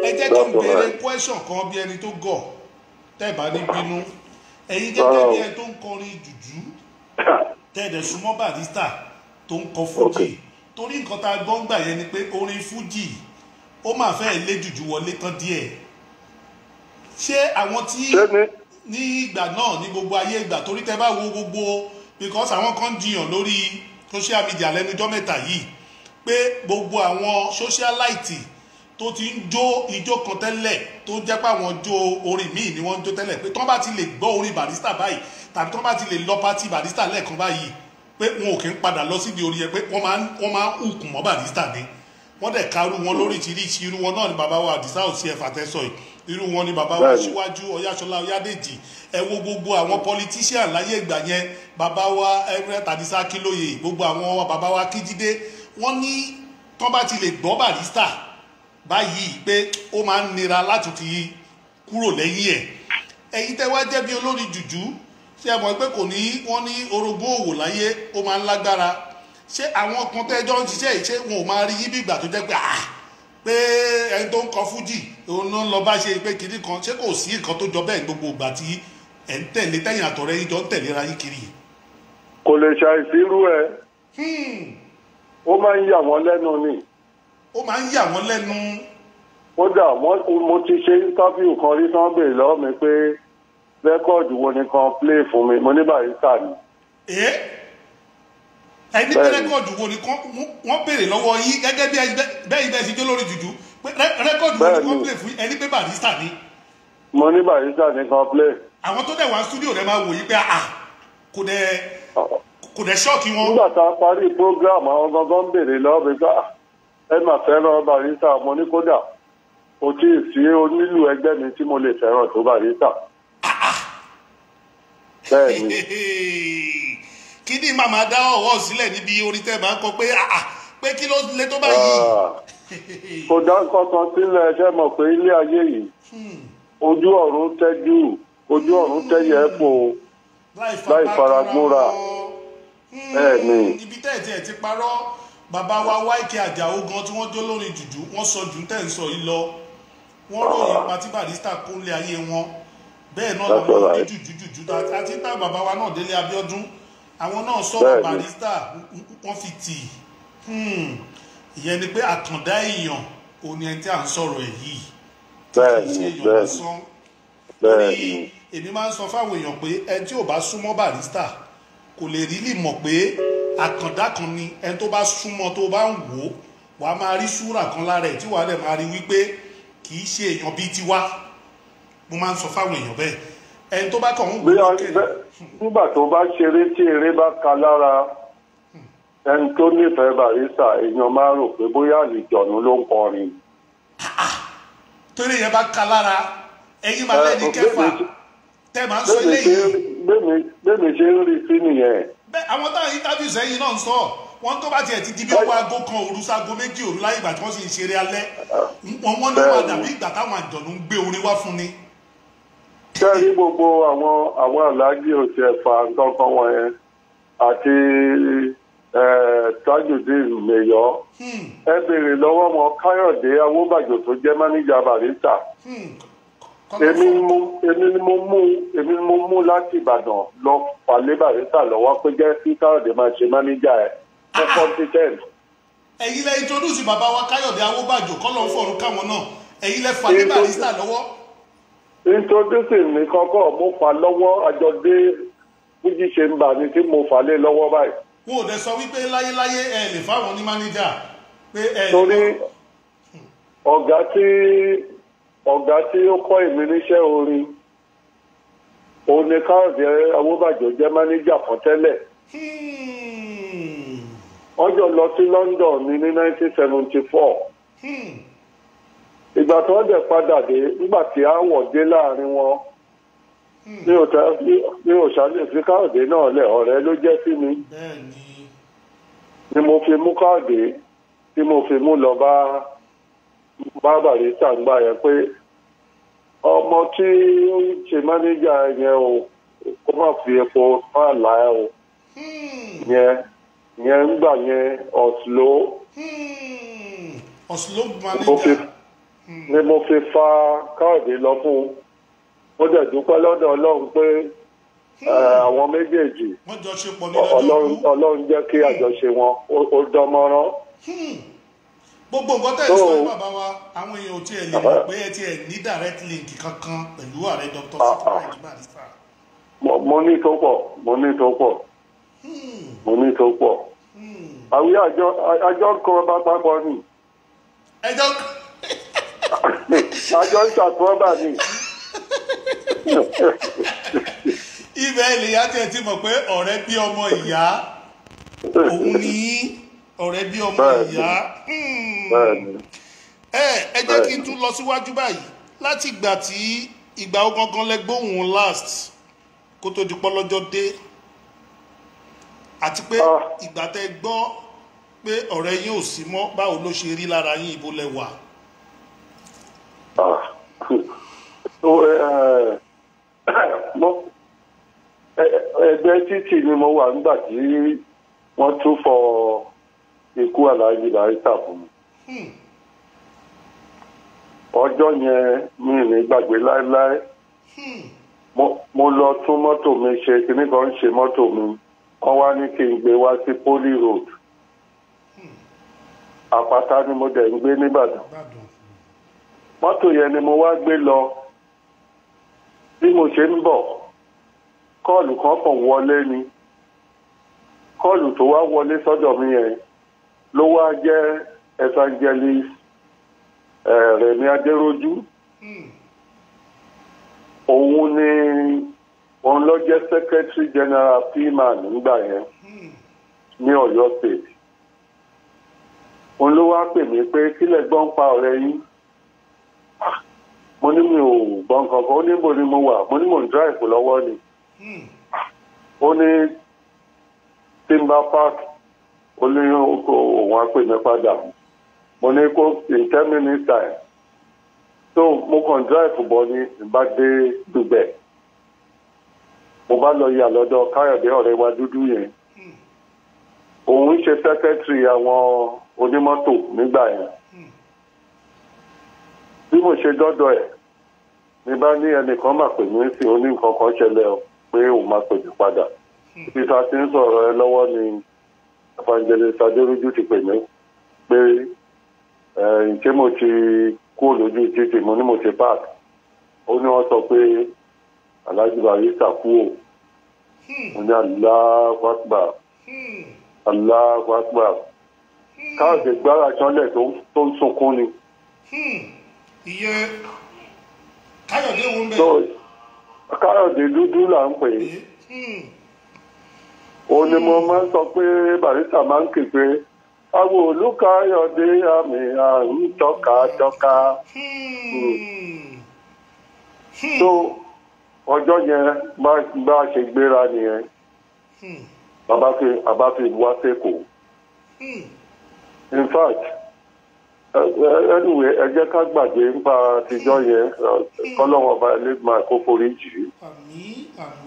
A: ẹ jẹ́ kí n béèrè question kan bí ẹni tó gọ̀ tẹ́ẹ̀bá ní bínú ẹ̀yin gẹ́gẹ́ bí ẹni tó ń kọrin jùjú tẹ́ẹ̀dẹ̀ súnmọ́ Barrister tó ń kọ fújì torí nǹkan tá a gbọ́ ń gbà yẹn ni pé orin fújì ó máa fẹ́ lé jùjú wọlé tán díẹ̀ ṣé àwọn tí ní ìgbà náà ní gbogbo ayé ìgbà torí tẹ́ bá wo gbogbo because àwọn kan jiyàn lórí social media lẹ́nujọ́ mẹ́ta yìí pé gbogbo àwọn socialite tó ti ń jó ijó kan tẹ́lẹ̀ tó jẹ́ pé àwọn jó orin míì ni wọ́n ń jó tẹ́lẹ̀ pé tán bá ti lè gbọ́ orin Barrister báyìí tàbí tán bá ti lè lọ pátì Barrister lẹ́ẹ̀kan báyìí pé wọn ò kí ń padà lọ síbi orin yẹn pé wọ́n máa ń hùkùn mọ́ Barrister ni wọ́n dẹ̀ karú wọn lóríṣiríṣi irú wọn náà ni bàbá wa Àdìsá òsì ẹ̀fà tẹ́sọ̀ yìí irú wọn ni bàbá wa Síwájú Ọ̀yáṣọlá Ọ̀yádèjì ẹ wo gbogbo àwọn politician láyé ìgbà yẹn bàbá wa Everett Àdìsá Akínlóye gbogbo àwọn bàbá wa Kíjídé wọ́n ní tán bá ti lè gbọ́ Barrister báyìí pé ó máa ń nira láti ti kúrò lẹ́yìn ẹ̀ ẹ̀yin tẹ́ wá jẹ́ bí olórí jùjú ṣé ẹ mọ̀ pé kò ní wọ́n ní orogún òwò láyé ó máa ń lágbára ṣé àwọn kan tẹ́jọ́ ń ṣiṣẹ́ ìṣe wọn ò máa rí yí bí ìgbà tó jẹ́ pé ẹni tó ń kọ fújì òun ló ń lọ bá ṣe pé kiri kan ṣé kò sí nǹkan tó jọ bẹ́ẹ̀ gbogbo ìgbà tí ẹ̀ ń tẹ̀lé tẹ̀yìn àtọ̀rẹ́ yín jọ ń tẹ̀léra yín kiri.
B: kò lè ṣàìsí irú ẹ ó máa ń yà wọ́n lẹ́nu ni.
A: ó máa ń yà wọ́n lẹ́nu.
B: kódà mo ti ṣe interview kan rí tán béèrè lọ́wọ́ mi pé rẹ́kọ̀dù wo ni kan play fún mi mo ní Barrister ni.
A: ẹni pé rẹ́kọ̀dù wo ni wọ́n béèrè lọ́wọ́ yín gẹ́gẹ́ bí bẹ́ẹ̀ bẹ́ẹ̀ sì jó lórí jùjú pé rẹ́kọ̀dù wo ni kan play fún ẹni pé Barrister ni.
B: mo ní Barrister ni kan play.
A: àwọn tó dẹ̀ wá studio rẹ̀ máa wò yí pé kò dẹ̀ ṣọ́ọ̀kì wọn.
B: nígbà tá a parí program àwọn gangan ń béèrè lọ́wọ́ mi pé ẹ máa fẹ́ràn Barrister mo ní kódà kò tí ì sí onílù ẹgbẹ́ mi tí mo lè fẹ́ràn tó Barrister. bẹ́ẹ̀ni.
A: kí ni màmá dá ọwọ́ sílẹ̀ níbi orin tẹ́ máa ń kọ pé kí ló lè tó báyìí.
B: kò dá nǹkan kan sílẹ̀ ṣe mọ̀ pé ilé ayé yìí ojú ọ̀run tẹ́jú ojú ọ̀run tẹ́yẹ pò láì faragbóra. bẹ́ẹ̀ni.
A: ibi tẹ́ ẹ̀ ti parọ́ bàbá wa Wáìkì Àjàó gan tí wọ́n jó lórin jùjú wọ́n sọ jù tẹ́ ń sọ yìí lọ wọ́n ròyìn ipa tí Barrister kó lé ayé wọn bẹ́ẹ̀ náà làwọn ní jùjú àti tá bàbá wa náà Délé Abíọ́dún àwọn náà sọ̀rọ̀ Barrister wọ́n fi tì ìyẹn ni pé àkàndá èèyàn òní ẹni tí à ń sọ̀rọ̀ ẹ̀ yìí kì í ṣe èèyàn lásán torí èmi máa ń sọ fáwọn èèyàn pé ẹni tí ò bá súnmọ́ Barrister kò lè rí lè mọ̀ pé àkàndá kan ni ẹni tó bá súnmọ́ tó bá ń wò ó wàá máa rí súrà kan lára ẹ̀ tí wàá dẹ̀ máa rí wípé kì í ṣe èèyàn bíi tiwa mo máa ń sọ fáwọn èèyàn bẹ́ẹ̀ ẹni tó bá kàn ń wò ó kéré.
B: nígbà tó bá ṣeré tí eré bá ka lára ẹni tó nífẹ̀ẹ́ Barrister èèyàn máa rò pé bóyá àlìjọ̀nù ló ń kọrin.
A: torí yẹn bá ka lára ẹ̀yin máa lẹ́ni kẹfà tẹ́ máa ń sọ eléyìí.
B: bẹ́ẹ̀ni ṣe ń rí sí nìyẹn.
A: bẹ́ẹ̀ àwọn táwọn interview sẹ́yìn náà ń sọ wọ́n tó bá tiẹ̀ ti di bí ọwọ́ aago kan òru ságo méjì òru láyé ìgbà tí wọ́n sì ń ṣeré alẹ́ wọ́n ní wọ́n dàbí ìgbà táwọn àjọ̀nù ń gbé orin wá fún ni.
B: sẹ́ẹ̀rí gbogbo àwọn aláàjì òsì ẹ̀fà nǹkan wọn yẹn àti Tajudeen Mayor ẹ béèrè lọ́wọ́ wọn Káyọ̀dé Awóbàjò tó jẹ́ máníjà Barrister èmi ni mo mú láti Ìbàdàn lọ pàlẹ́ Barrister lọ́wọ́ pé jẹ́ kí Káyọ̀dé máa ṣe máníjà ẹ̀ fún competent.
A: ẹ̀yin lẹ introduce bàbá wa Káyọ̀dé Awóbàjò kọ́ ló ń fọ̀rùn káwọn náà ẹ̀yin lẹ pàlẹ́ Barrister lọ́wọ́.
B: introducing ní kọ́kọ́ mo fà lọ́wọ́ àjọdé Fuji Chamber ni tí mo fà lé lọ́wọ́ báyìí.
A: wo dẹ sọ wípé láyéláyé ẹ lè fáwọn ní máníjà pé ẹ.
B: torí ọ̀gá tí ó kọ́ èmi níṣẹ́ orin òun ni Káyọ̀dé Awóbàjò jẹ́ máníjà kan tẹ́lẹ̀. wọ́n jọ lọ sí London ní 1974. ìgbà tó dẹ̀ padà dé nígbà tí àwọ̀ dé láàrin wọn mi ò ṣàlẹ̀ sí Káyọ̀dé náà lẹ̀ ọ̀rẹ́ ló jẹ́ sí mi ni mo fi mú Káyọ̀dé tí mo fi mú lọ bá Barrister gbà yẹn pé ọmọ tí ó ń ṣe mánéjà yẹn o kó má fi epo máa là ẹ o yẹn ń gbà yẹn Oslo mánéjà ni mo fi fa Káyọ̀dé lọ fún un mo dẹ̀ dúpẹ́ lọ́dọ̀ Ọlọ́run pé àwọn méjèèjì Ọlọ́run jẹ́ kí àjọṣe wọn ó dán mọ́rán.
A: gbogbo nǹkan tẹ̀ sọ yìí bàbá wa àwọn èèyàn ò tiẹ̀ lè mọ̀ pé ẹ tiẹ̀ ní direct link kankan pẹ̀lú ààrẹ Dr. Sikiru Barrister.
B: mo ní tó pọ̀ àwí àjọ kan bá papọ̀ ni. àjọ ń ṣàtúnbà ni.
A: ibẹ̀ ènìyà tiẹ̀ ti mọ̀ pé ọ̀rẹ́ bí ọmọ ìyá òun ní ọ̀rẹ́ bí ọmọ ìyá. ẹ jẹ́ kí n tún lọ síwájú báyìí láti ìgbà tí ìgbà gangan lẹ gbóhùn last kó tó di pọ́lọ́jọ́ dé àti pé ìgbà tẹ gbọ́ pé ọ̀rẹ́ yín ò sí mọ́ báwo ló ṣe rí lára yín ibo lẹ wà.
B: ẹgbẹ́ títì ni mo wà nígbà tí wọ́n tún fọ ikú Alhaji Barrister fún mi. ọjọ́ yẹn mi ní gbàgbé láéláé mo lọ tún mọ́tò mi ṣe kíní kan ṣe mọ́tò mi wọ́n wá ní kí n gbé wá sí Poly Road Àpáta ni mo dẹ̀ ń gbé nìbàdàn. mọ́tò yẹn ni mo wá gbé lọ bí mo ṣe ń bọ̀ kọ́ọ̀lù kan kàn wọlé ni kọ́ọ̀lù tó wá wọlé sọ́dọ̀ mi yẹn ló wá jẹ́ evangelist Rẹ̀mí Adéròjú òun ló jẹ́ secretary general PMAN nígbà yẹn ní Ọ̀yọ́ state òun ló wá pè mí pé kílẹ̀ gbọ́n pa ọ̀rẹ́ yín mo ní mi ò gbọ́n kankan ó ní mo ní mo wà mo ní mo ń drive lọ́wọ́ ni ó ní Timber Park ó ní òun á pè mí padà mo ní kó in 10 minutes time so mo kàn drive bọ̀ ní ìbá dé Dùgbẹ̀ mo bá lọ yà lọ́dọ̀ Káyọ̀dé ọ̀rẹ́ wa dúdú yẹn òun ń ṣe secretary àwọn onímọ́tò nígbà yẹn bí mo ṣe dọ́dọ̀ ẹ̀ ní bá ní ẹnìkan máa pè mí sí oní nǹkan kan ṣẹlẹ̀ o pé òun máa pè mí padà peter ti ń sọ̀rọ̀ ẹ lọ́wọ́ ni evangelist Adéròjú ti pè mí pé ṣé mo ti kú lójú títì mo ní mo ti park ó ní wọ́n sọ pé Alhaji Barrister kú o mo ní Allahu Akbar Allahu Akbar. Káyọ̀dé gbára ṣánlẹ̀ tó ń sunkún ni.
A: Iye Káyọ̀dé wo ń bẹ̀?
B: So, Káyọ̀dé dúdú là ń pè é. Òun ni mo máa ń sọ pé Barrister máa ń kì pé àwọn Olúkáyọ̀dé àmì àrùn tọ́ka. So ọjọ́ yẹn bá ṣe gbéra nìyẹn. Bàbá fi wá sẹ́kọ̀ọ́. In fact, anyway, ẹ jẹ́ ká gbàgbé nípa àtijọ́ yẹn kọ́lọ́wọ́ ọba ẹlẹ́gbọ̀n kó forí jì í.
A: Àmín.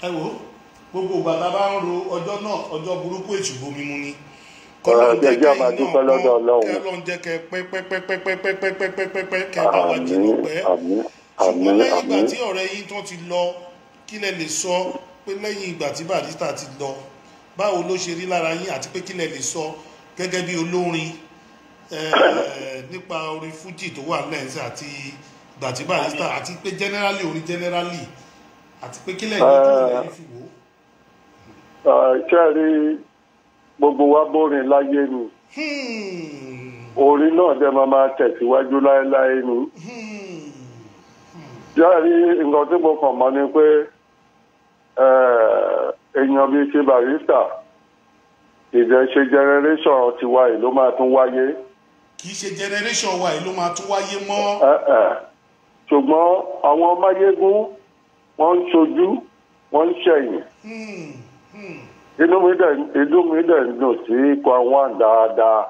A: Ẹ wo gbogbo ìgbà tá a bá ń ro ọjọ́ náà ọjọ́ burúkú èṣù bomi mu ni. Kọ́lọ́n jẹ́ kẹ́ iná kẹ́lọ́n jẹ́ kẹ́ pẹ́pẹ́pẹ́pẹ́pẹ́pẹ́pẹ́pẹ́ kẹ́ bá wa jìnnà pẹ́. Ṣùgbọ́n lẹ́yìn ìgbà tí ọ̀rẹ́ yín tó ti lọ kí lẹ lè sọ pé lẹ́yìn ìgbà tí Barrister ti lọ báwo ló ṣe rí lára yín àti pé kí lẹ lè sọ gẹ́gẹ́ bí olórin nípa orin fújì tó wà lẹ́yìn àti ìgbà tí Barrister àti pé generally orin generally àti pé kí lẹ́yìn ojú rẹ̀ fi wò.
B: Ṣé ẹ rí gbogbo wa bórin láyé ni orin náà dẹ̀ máa tẹ̀síwájú láéláé ni. Ṣé ẹ rí nǹkan tí mo kàn mọ́ ni pé èèyàn bíi ṣe Barrister ìdẹ̀ṣe generation tiwa yìí ló máa tún wáyé.
A: Kì í ṣe generation wa yìí ló máa tún wáyé mọ́.
B: Ṣùgbọ́n àwọn ọmáyégún wọ́n ń ṣojú wọ́n ń ṣẹ̀yìn. Inú mi dẹ̀ ń dùn sí ikọ̀ àwọn dáadáa.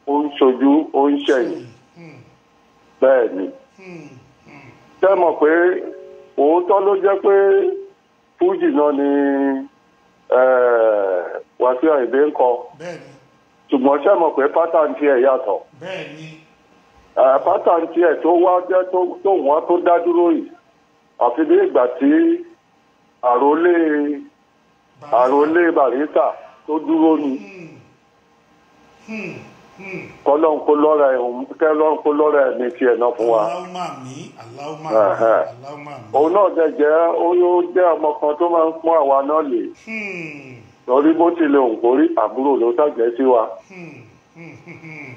B: Ó ń ṣojú ó ń ṣẹ̀yìn. Bẹ́ẹ̀ ni. Ṣé mọ̀ pé òótọ́ ló jẹ́ pé fújì náà ni Wasiu Ayinde ń kọ. Ṣùgbọ́n ṣé mọ̀ pé pátán tiẹ̀ yàtọ̀. Pátán tiẹ̀ tó wá jẹ́ tó wọ́n tó dá dúró yìí àfi ní ìgbà tí àròlé Barrister tó dúró ni. Kọ́lọ́n kó lọ́ra ẹ̀ ní tiẹ̀ náà fún wa. Òun náà jẹ́ ọmọ kan tó máa ń pọ́n àwa náà lè. Lórí bó tilẹ̀ òǹkórí àbúrò ló ṣàjẹ́ sí wa.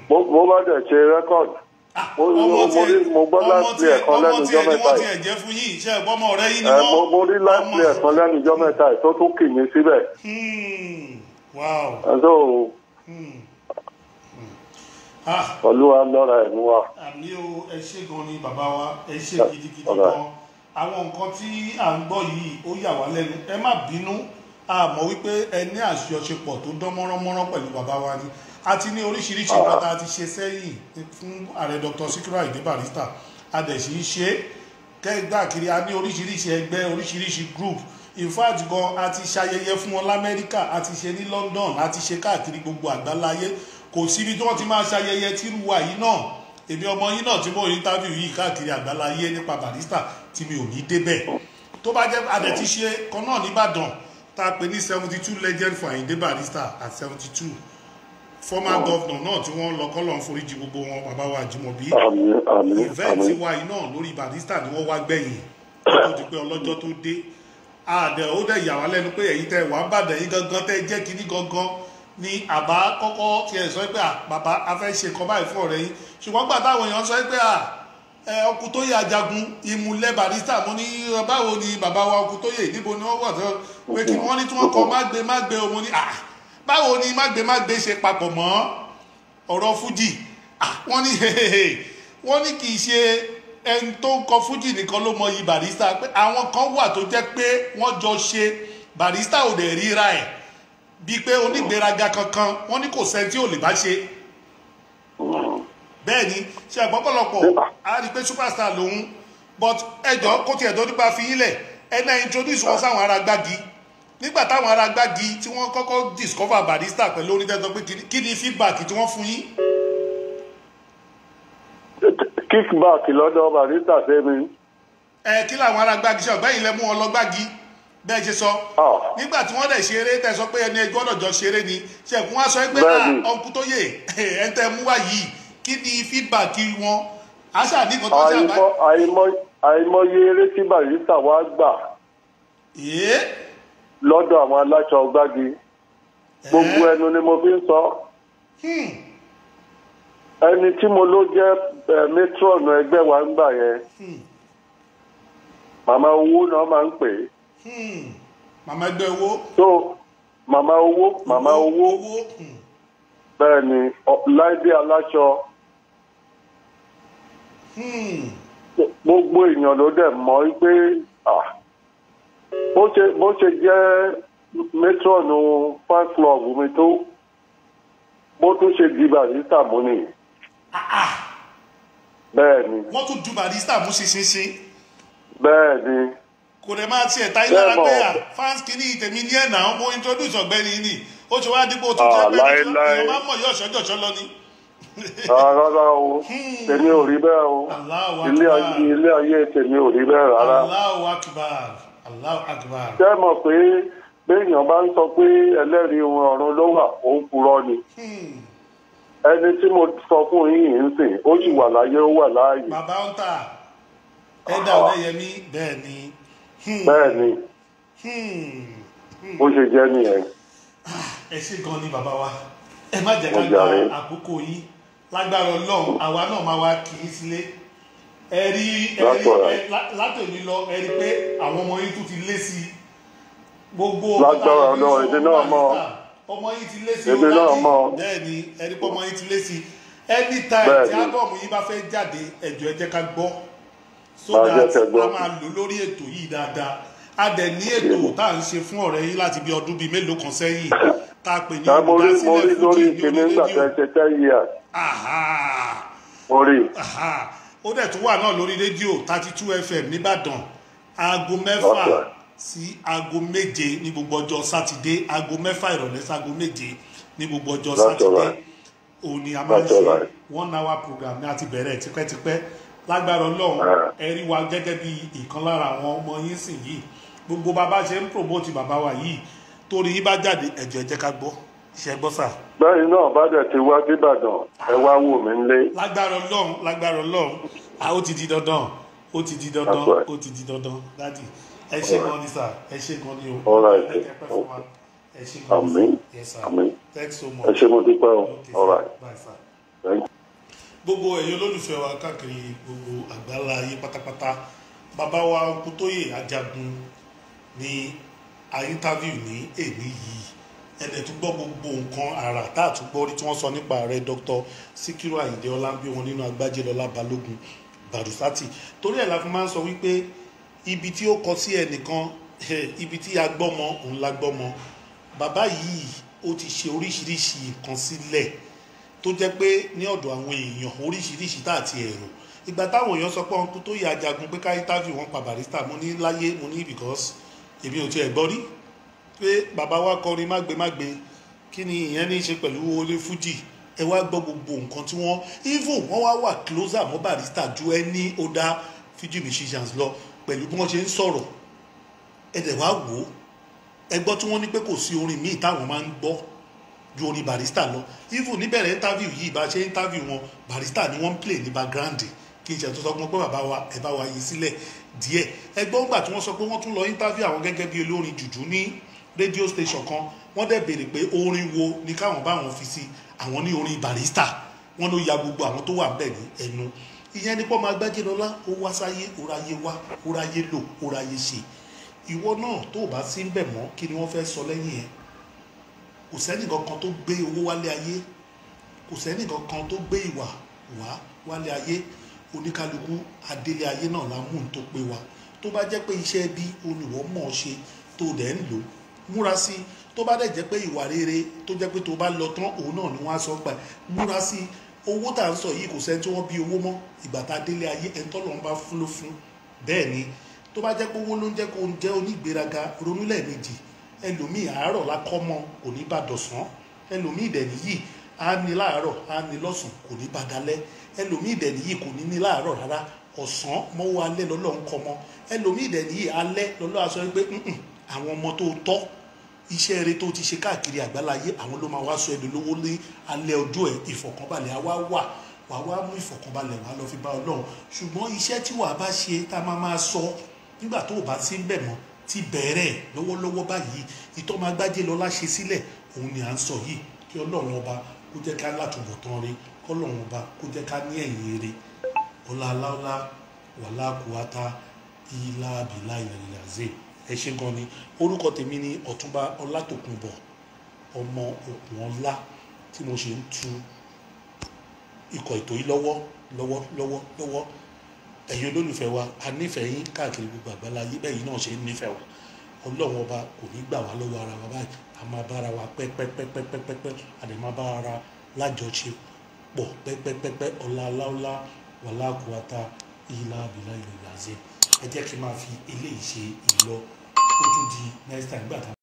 B: Mo bá dẹ̀ ṣe rẹ́kọ̀dì. Mo gbọ́ láti ẹ̀kan lẹ́nu ijọ́ mẹ́ta yìí. Mo rí láti ẹ̀kan lẹ́nu ijọ́ mẹ́ta yìí tó tún kì mí síbẹ̀. Olúwa lọ́ra ẹ̀mú wa.
A: Àmì o, ẹ ṣé gan ni bàbá wa, ẹ ṣé gidigidi gan. Àwọn nǹkan tí à ń gbọ́ yìí ó yà wá lẹ́nu. Ẹ má bínú, a mọ̀ wípé ẹ ní àjọṣepọ̀ tó dán mọ́rán pẹ̀lú bàbá wa ni. A ti ní oríṣiríṣi nǹkan tá a ti ṣe sẹ́yìn fún ààrẹ Dr. Sikiru Ayinde Barrister. A dẹ̀ sì ń ṣe kẹ́gbàkiri, a ní oríṣiríṣi ẹgbẹ́, oríṣiríṣi group. In fact gan, a ti ṣayẹyẹ fún wọn l'Amẹ́ríkà, a ti ṣe ní London, a ti ṣe káàkiri gbogbo àgbáláyé. Kò síbi tí wọ́n ti máa ṣayẹyẹ tírú wa yìí náà. Èmi ọmọ yín náà tí mo rí interview yìí káàkiri àgbáláyé nípa Barrister tí mi ò ní débẹ̀. Tó bá jẹ́ a dẹ̀ ti ṣe kan náà nìbàdàn tá a pè ní 72 legend for Ayinde Barrister at 72. Former governor náà tí wọ́n lọ kọ́lọ̀ ń foríjì gbogbo wọn bàbá wa Àjìmọ̀bí. Event wa yìí náà lórí Barrister ni wọ́n wá gbẹ̀yìn tó ti pé ọlọ́jọ́ tó dé. Àdẹ̀ ó dẹ̀ yà wá lẹ́nu pé èyí tẹ́ wà ń bàdàn yín gangan tẹ́ jẹ́ kínní gangan ni àbá kọ́kọ́ tiẹ̀ sọ pé bàbá a fẹ́ ṣe kan báyìí fún ọ̀rẹ́ yín. Ṣùgbọ́n gbà táwọn èèyàn sọ pé ọkùn tó yẹ Ajagun ìmùlẹ̀ Barrister mo ní báwo ni bàbá wa ọkùn tó yẹ níbo ni wọ́n wọ̀ tó pé kí wọ́n ní tí wọ́n kọ má gbé o mo ní báwo ni má gbé ṣe papọ̀ mọ́ ọ̀rọ̀ fújì wọ́n ní kì í ṣe ẹni tó ń kọ fújì nìkan ló mọ iyì Barrister pé àwọn kan wà tó jẹ́ pé wọ́n jọ ṣe Barrister ò dẹ̀ ríra ẹ̀ bíi pé onígbéraga kankan wọ́n ní kò sẹ́ni tí ò lè bá ṣe bẹ́ẹ̀ ni ṣe àgbọ́pọ̀lọpọ̀ a rí pé superstar lòun but ẹjọ́ kó tiẹ̀ tó nípa fi yílẹ̀ ẹ̀nà introduce wọn sáwọn ará Gbági nígbà táwọn ará Gbági tí wọ́n kọ́kọ́ discover Barrister pẹ̀lú onítẹ̀tọ́ pé kí ni feedback tí wọ́n fún yín.
B: kickback lọ́dọ̀ Barrister sẹ́mi.
A: Kí làwọn ará Gbági ṣe ọ̀gbẹ́yìn lẹ mú wọn lọ Gbági bẹ́ẹ̀ ṣe sọ nígbà tí wọ́n dẹ̀ ṣeré tẹ́ sọ pé ẹni gbọ́dọ̀ jọ ṣeré ni ṣẹ̀kún wá sọ pé ọkùn tó yè ẹ̀ ń tẹ́ mú wá yìí kí ni feedback wọn àṣà ní nǹkan tó ṣe àbá.
B: àìmọye eré tí Barrister wá gbà lọ́dọ̀ àwọn aláṣọ gbági gbogbo ẹnu ni mo fi ń sọ ẹni tí mo ló jẹ́ métrọ̀nù ẹgbẹ́ wa ń gbà yẹn màmá owó náà máa ń pè é.
A: Màmá ẹgbẹ́ owó.
B: so màmá owó bẹ́ẹ̀ ni Láìdé aláṣọ gbogbo èèyàn ló dẹ̀ mọ̀ pé bó ṣe jẹ́ métrọ̀nù fan club mi tó bó tún ṣe di Barrister mú nìyí. bẹ́ẹ̀ ni.
A: wọ́n tún ju Barrister mú ṣinṣin.
B: bẹ́ẹ̀ ni.
A: kò dẹ̀ máa tiẹ̀ ta ilára pé fans kìíní tèmi ní ẹ̀nà mo introduce ọ̀gbẹ́ni ní ó ṣe wá dípò tó jẹ́ pé èèyàn máa ń mọ̀ yóò ṣọ́jọ́ṣọ́ lọ ni.
B: rárá o tèmi ò rí bẹ́ẹ̀ o ilé ayé tèmi ò rí bẹ́ẹ̀ rárá.
A: Allahu Akbar Allahu Akbar.
B: ṣé mọ̀ pé béèyàn bá ń sọ pé ẹlẹ́rìí ohun ọ̀run ló wà òun purọ́ ni ẹni tí mo sọ fún yín ń sìn ó sì wà láyé ó wà láàyè.
A: bàbá ń tà ẹ̀dá Ọ̀dẹ́yẹmí bẹ́ẹ̀ ni.
B: bẹ́ẹ̀ ni bó ṣe jẹ́ nìyẹn.
A: ẹ ṣé gan ni bàbá wa ẹ má jẹ́ ká gba àkókò yìí lágbára Ọlọ́run àwa náà máa wá kì í sílé ẹ rí látòní lọ ẹ rí pé àwọn ọmọ yín tún ti lé sí i gbogbo
B: lágbára Ọlọ́run èdè náà mọ
A: ọmọ yín ti lé sí
B: èdè náà mọ
A: bẹ́ẹ̀ ni ẹ rí pé ọmọ yín ti lé sí i anytime tí ábọ̀mù yín bá fẹ́ jáde ẹ̀jọ̀ ẹ jẹ́ ká gbọ́ so that a máa lò lórí ètò yìí dáadáa a dẹ̀ ní ètò tá à ń ṣe fún ọ̀rẹ́ yín láti bí ọdún bíi mélòó kan sẹ́yìn tá a pè ní
B: olùdásílẹ̀ fújì ní orí rédíò.
A: ó dẹ̀ tún wà náà lórí rédíò 32 FM nìbàdàn aago 6 sí aago 7 ní gbogbo ọjọ́ sátidé aago 6 ìrọ̀lẹ́ sí aago 7 ní gbogbo ọjọ́ sátidé òun ni a máa ń ṣe 1 hour program ní a ti bẹ̀rẹ̀ tipẹ́tipẹ́ lágbára Ọlọ́run ẹ rí wa gẹ́gẹ́ bí ìkan lára àwọn ọmọ yín sìn yìí gbogbo bàbá ṣe ń promote bàbá wa yìí torí yín bá jáde ẹ̀jọ̀ ẹ jẹ́ ká gbọ́ iṣẹ́ gbọ́ sà.
B: báyìí náà bá dẹ̀ ti wá síbàdàn ẹ wá wò mí lé.
A: lágbára Ọlọ́run ó ti di dandan ó ti di dandan dájì ẹ ṣé gan ni sà ẹ ṣé gan ni o. ẹ ṣé gan ni sà
B: àmín
A: thanks so much.
B: ẹ ṣé mo dúpẹ́ o all right.
A: bye sir.
B: Thank you.
A: gbogbo ẹ̀yin olólùfẹ́ wa káàkiri gbogbo àgbáńlá ayé pátápátá bàbá wa Òkútóyè Ajagun ní interview ní èní yìí ẹ̀dẹ̀ tún gbọ́ gbogbo nǹkan àrà tá a tún gbọ́ rí tí wọ́n sọ nípa ààrẹ Dr. Síkírù Àyìndé Ọlámbíwọn nínú Agbájélọlá Balógun Bàrùsátì torí ẹ̀ la fi máa ń sọ wípé ibi tí ó kọ sí ẹnìkan ibi tí a gbọ́mọ òun la gbọ́mọ bàbá yìí ó ti ṣe oríṣiríṣi nǹkan sílẹ̀ tó jẹ́ pé ní ọ̀dọ̀ àwọn èèyàn oríṣiríṣi tá àti ẹ̀rù ìgbà táwọn èèyàn sọ pé Òkútóyè Ajagun pé ká interview wọn pa Barrister mo ní láyé mo ní because èmi ò tiẹ̀ gbọ́ rí pé bàbá wa kọrin mágbémágbé kí ni ìyẹn ní í ṣe pẹ̀lú orí fújì ẹ wá gbọ́ gbogbo nǹkan tí wọ́n even wọ́n wá wà closer mọ́ Barrister ju any other fújì musicians lọ pẹ̀lú bí wọ́n ṣe ń sọ̀rọ̀ ẹ dẹ̀ wá wò ó ẹ gbọ́ tí wọ́n ní pé kò sí orin míì táwọn máa ń gbọ́ ju orin Barrister lọ even níbẹ̀rẹ̀ interview yìí bá ṣe interview wọn Barrister ni wọ́n ń play ní background kí n ṣe tó sọ pé bàbá wa ẹ bá wa yí sílẹ̀ díẹ̀ ẹgbọ́n gbà tí wọ́n sọ pé wọ́n tún lọ interview àwọn gẹ́gẹ́ bí olórin jùjú ní radio station kan wọ́n dẹ̀ béèrè pé orin wo ni káwọn bá wọn fi sí àwọn ní orin Barrister wọ́n ló ya gbogbo àwọn tó wà bẹ́ẹ̀ ní ẹnu ìyẹn nípa ọmọ Agbájélọlá ó wá sáyé ó ráyé wá ó ráyé lò ó ráyé ṣe ìwọ náà tó o bá sí ń bẹ̀ mọ́ kí ni wọ́n fẹ́ sọ lẹ́yìn ẹ̀ kò sẹ́nì kankan tó gbé owó wálé ayé kò sẹ́nì kankan tó gbé ìwà wá wálé ayé oníkálukú adélé ayé náà la mú un tó pé wa tó bá jẹ́ pé iṣẹ́ bí olùwọ́ mọ̀ ọ́ ṣe tó dẹ̀ ń lò múra sí tó bá dẹ̀ jẹ́ pé ìwà rere tó jẹ́ pé tó bá lọ tán òun náà ni wọ́n á sọ pa múra sí owó tá à ń sọ yìí kò sẹ́ni tí wọ́n bí owó mọ́ ìgbà tá a délé ayé ẹni tọ́lọ́ ń bá fún ló fún bẹ́ẹ̀ ni tó bá jẹ́ pé owó ló ń jẹ́ kó ń jẹ́ onígbéraga ronú lẹ́ẹ̀mejì ẹlòmíì àárọ̀ lákọ́mọ kò ní bá dọ̀sán ẹlòmíì dẹ̀ nìyí á ní láàárọ̀ á ní lọ́sùn kò ní bá dalẹ́ ẹlòmíì dẹ̀ nìyí kò ní ní láàárọ̀ rárá ọ̀sán mọ́wọ́ alẹ́ lọ́lọ́ ń kọ́ mọ́ ẹlòmíì dẹ̀ nìyí alẹ́ lọ́lọ́ aṣọ pé àwọn ọmọ tó tọ́ iṣẹ́ eré tó ti ṣe káàkiri àgbáláyé àwọn ló máa wá sọ ẹni lówó ní alẹ́ ọjọ́ ẹ̀ ìfọ̀kànbalẹ̀ á wá wà wá mú ìfọ̀kànbalẹ̀ wá lọ fi bá Ọlọ́run ṣùgbọ́n iṣẹ́ tí wàá bá ṣe tá a máa sọ nígbà tó o bá sí ń bẹ̀ mọ́ ti bẹ̀rẹ̀ lọ́wọ́lọ́wọ́ báyìí ìtọ́magbájé lọ́lá ṣe sílẹ̀ òun ni à ń sọ yìí kí ọlọ́run ọba kó jẹ́ ká látúbọ̀tán rí kọ́lọ́run ọba kó jẹ́ ká ní ẹ̀yìn rí ọláláwọlá wàlákùwátá ilá abilá ìlànà àzẹ ẹ ṣe gan ni orúkọ tèmi ni ọ̀túnba ọlátòkùnbọ̀ ọmọ òkun ọlá tí mo ṣe ń tu ikọ̀ ètò yìí lọ́wọ́ ẹ̀yin olólùfẹ́ wa a nífẹ̀ẹ́ yín káàkiri gbogbo àgbáláyé bẹ́ẹ̀ yín náà ṣe ń nífẹ̀ẹ́ wa ọlọ́run ọba kò ní gbà wá lọ́wọ́ ara wa báyìí a máa bára wa pẹ́pẹ́pẹ́pẹ́pẹ́pẹ́ a lè máa bá ara lájọṣe pọ̀ pẹ́pẹ́pẹ́pẹ́ ọláláwọlá wàlákùwátá ilá abilá ìlànà àzẹ ẹ jẹ́ kí n máa fi eléyìí ṣe ìlọ ó tún di next time gbàtà.